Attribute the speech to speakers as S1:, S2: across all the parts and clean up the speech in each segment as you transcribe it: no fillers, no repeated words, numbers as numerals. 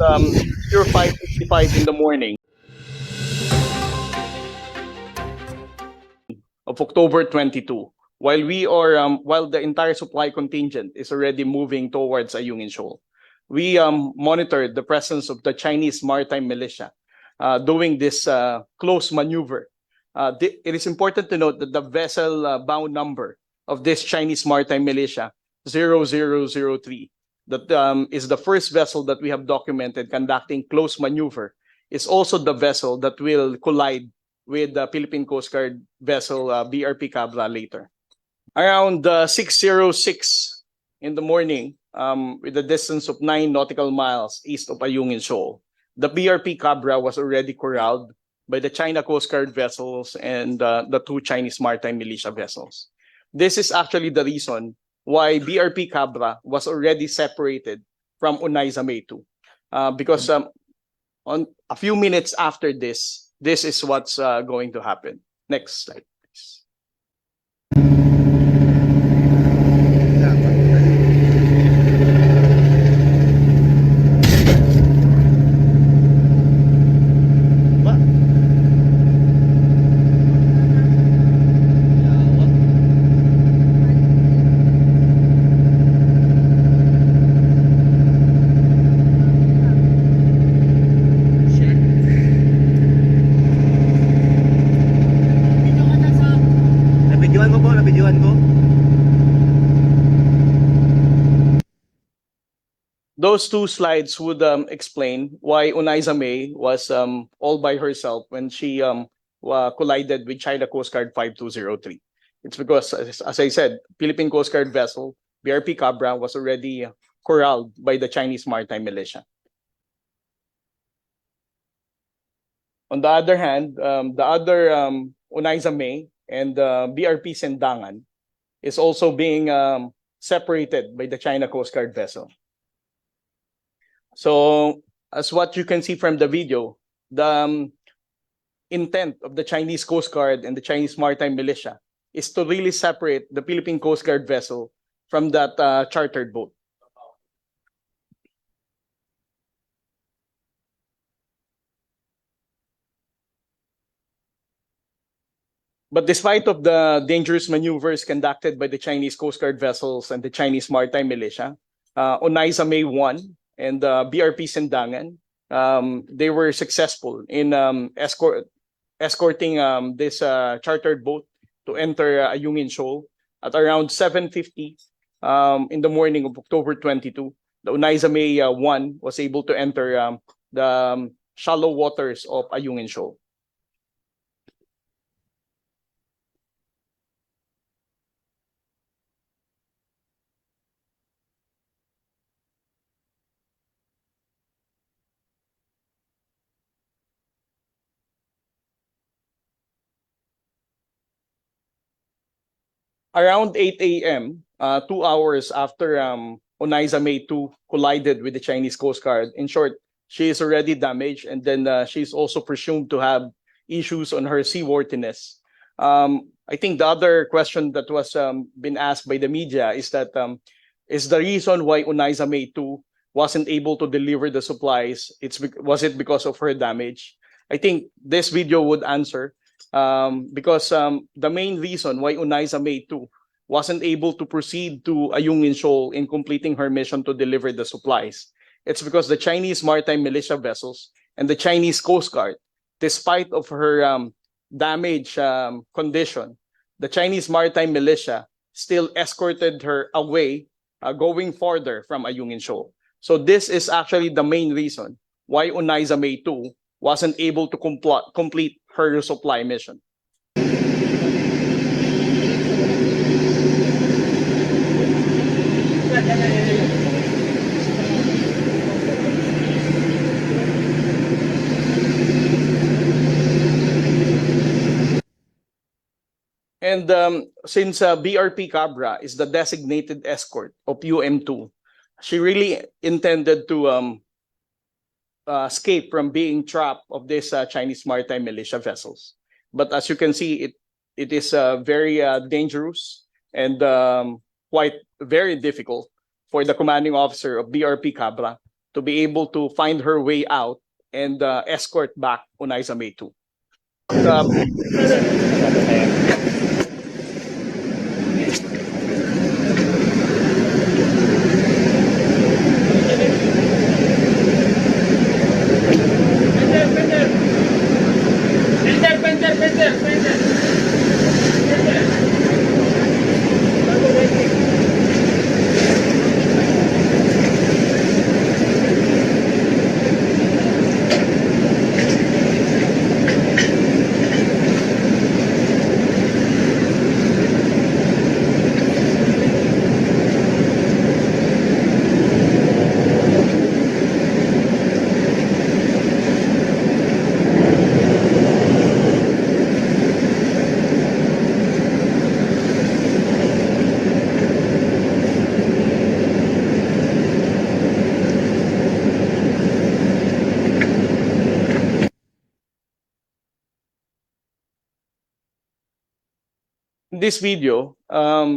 S1: 05:55 in the morning of October 22, while the entire supply contingent is already moving towards Ayungin Shoal, we monitored the presence of the Chinese maritime militia doing this close maneuver. It is important to note that the vessel bound number of this Chinese maritime militia 0003, that is the first vessel that we have documented conducting close maneuver, is also the vessel that will collide with the Philippine Coast Guard vessel BRP Cabra later. Around 6:06 in the morning, with a distance of 9 nautical miles east of Ayungin Shoal, the BRP Cabra was already corralled by the China Coast Guard vessels and the two Chinese maritime militia vessels. This is actually the reason why BRP Cabra was already separated from Unaiza May 2. Because on a few minutes after this is what's going to happen. Next slide, please. Those two slides would explain why Unaiza May was all by herself when she collided with China Coast Guard 5203. It's because, as I said, Philippine Coast Guard vessel BRP Cabra was already corralled by the Chinese maritime militia. On the other hand, the other Unaiza May and BRP Sendangan is also being separated by the China Coast Guard vessel. So, as what you can see from the video, the intent of the Chinese Coast Guard and the Chinese Maritime Militia is to really separate the Philippine Coast Guard vessel from that chartered boat. But despite of the dangerous maneuvers conducted by the Chinese Coast Guard vessels and the Chinese Maritime Militia, Unaiza May 1 and BRP Sendangan, they were successful in escorting this chartered boat to enter Ayungin Shoal at around 7:50 in the morning of October 22. The Unaiza May 1 was able to enter the shallow waters of Ayungin Shoal. Around 8 a.m., 2 hours after Unaiza May 2 collided with the Chinese Coast Guard, in short, she is already damaged, and then she's also presumed to have issues on her seaworthiness. I think the other question that was been asked by the media is that is the reason why Unaiza May 2 wasn't able to deliver the supplies, was it because of her damage? I think this video would answer. Because the main reason why Unaiza May 2 wasn't able to proceed to Ayungin Shoal in completing her mission to deliver the supplies, it's because the Chinese maritime militia vessels and the Chinese Coast Guard, despite of her damaged condition, the Chinese maritime militia still escorted her away, going further from Ayungin Shoal. So this is actually the main reason why Unaiza May 2 wasn't able to complete her supply mission. And since BRP Cabra is the designated escort of UM2, she really intended to escape from being trapped of these Chinese maritime militia vessels. But as you can see, it is very dangerous and quite very difficult for the commanding officer of BRP Cabra to be able to find her way out and escort back Unaiza May 2. In this video,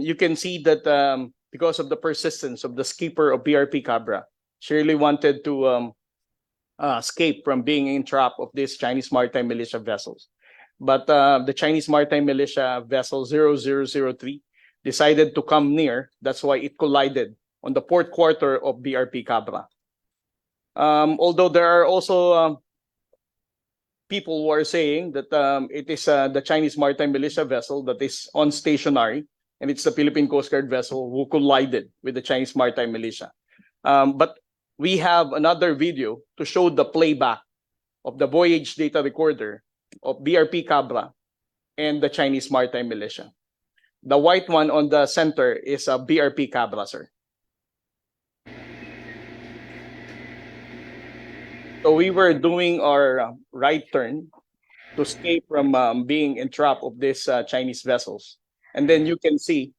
S1: you can see that because of the persistence of the skipper of BRP Cabra, she really wanted to escape from being entrapped of these Chinese maritime militia vessels. But the Chinese maritime militia vessel 0003 decided to come near. That's why it collided on the port quarter of BRP Cabra. Although there are also people who are saying that it is the Chinese maritime militia vessel that is on stationary, and it's the Philippine Coast Guard vessel who collided with the Chinese maritime militia. But we have another video to show the playback of the voyage data recorder of BRP Cabra and the Chinese maritime militia. The white one on the center is a BRP Cabra, sir. So we were doing our right turn to escape from being entrapped of these Chinese vessels. And then you can see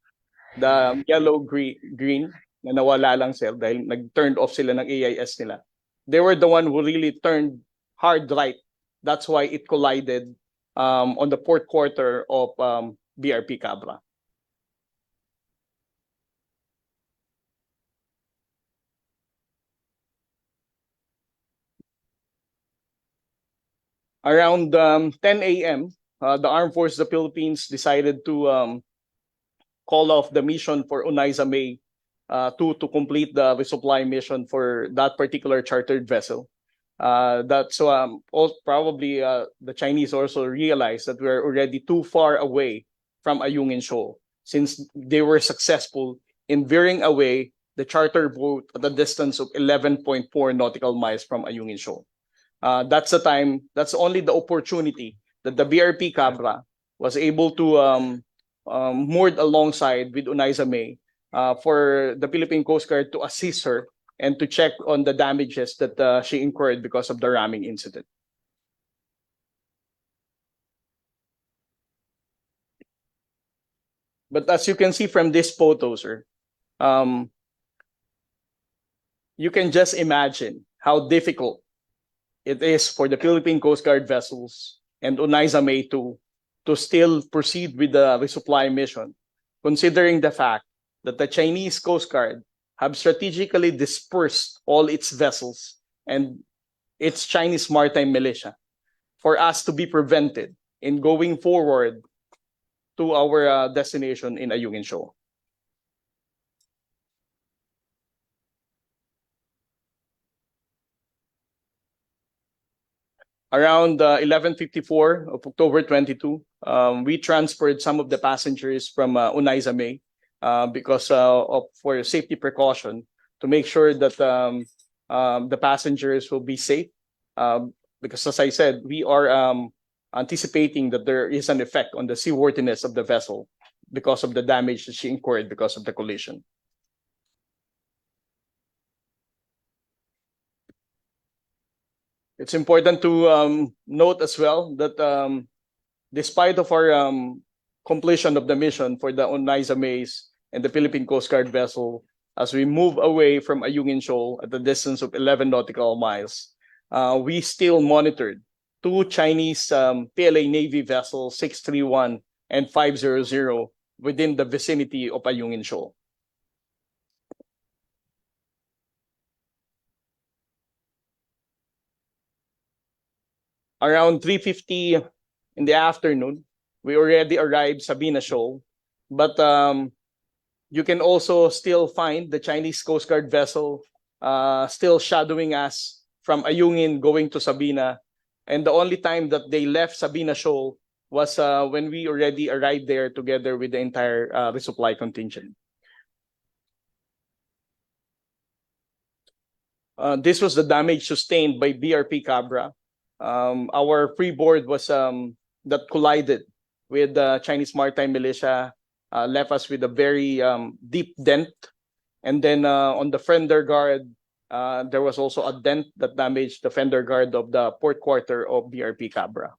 S1: the yellow green na nawala lang sir dahil nag-turned off sila ng AIS nila. They were the one who really turned hard right. That's why it collided on the port quarter of BRP Cabra. Around 10 a.m., the Armed Forces of the Philippines decided to call off the mission for Unaiza May to complete the resupply mission for that particular chartered vessel. That's probably the Chinese also realized that we're already too far away from Ayungin Shoal, since they were successful in veering away the charter boat at a distance of 11.4 nautical miles from Ayungin Shoal. That's the time, that's only the opportunity that the BRP Cabra was able to moored alongside with Unaiza May for the Philippine Coast Guard to assist her and to check on the damages that she incurred because of the ramming incident. But as you can see from this photo, sir, you can just imagine how difficult it is for the Philippine Coast Guard vessels and Unaiza May to still proceed with the resupply mission, considering the fact that the Chinese Coast Guard have strategically dispersed all its vessels and its Chinese maritime militia for us to be prevented in going forward to our destination in Ayungin Shoal. Around 11:54 of October 22, we transferred some of the passengers from Unaiza May because for safety precaution to make sure that the passengers will be safe. Because as I said, we are anticipating that there is an effect on the seaworthiness of the vessel because of the damage that she incurred because of the collision. It's important to note as well that despite of our completion of the mission for the Unaiza Mays and the Philippine Coast Guard vessel, as we move away from Ayungin Shoal at a distance of 11 nautical miles, we still monitored two Chinese PLA Navy vessels 631 and 500 within the vicinity of Ayungin Shoal. Around 3:50 in the afternoon, we already arrived Sabina Shoal, but you can also still find the Chinese Coast Guard vessel still shadowing us from Ayungin going to Sabina. And the only time that they left Sabina Shoal was when we already arrived there together with the entire resupply contingent. This was the damage sustained by BRP Cabra. Our freeboard was that collided with the Chinese Maritime Militia, left us with a very deep dent. And then on the fender guard, there was also a dent that damaged the fender guard of the port quarter of BRP Cabra.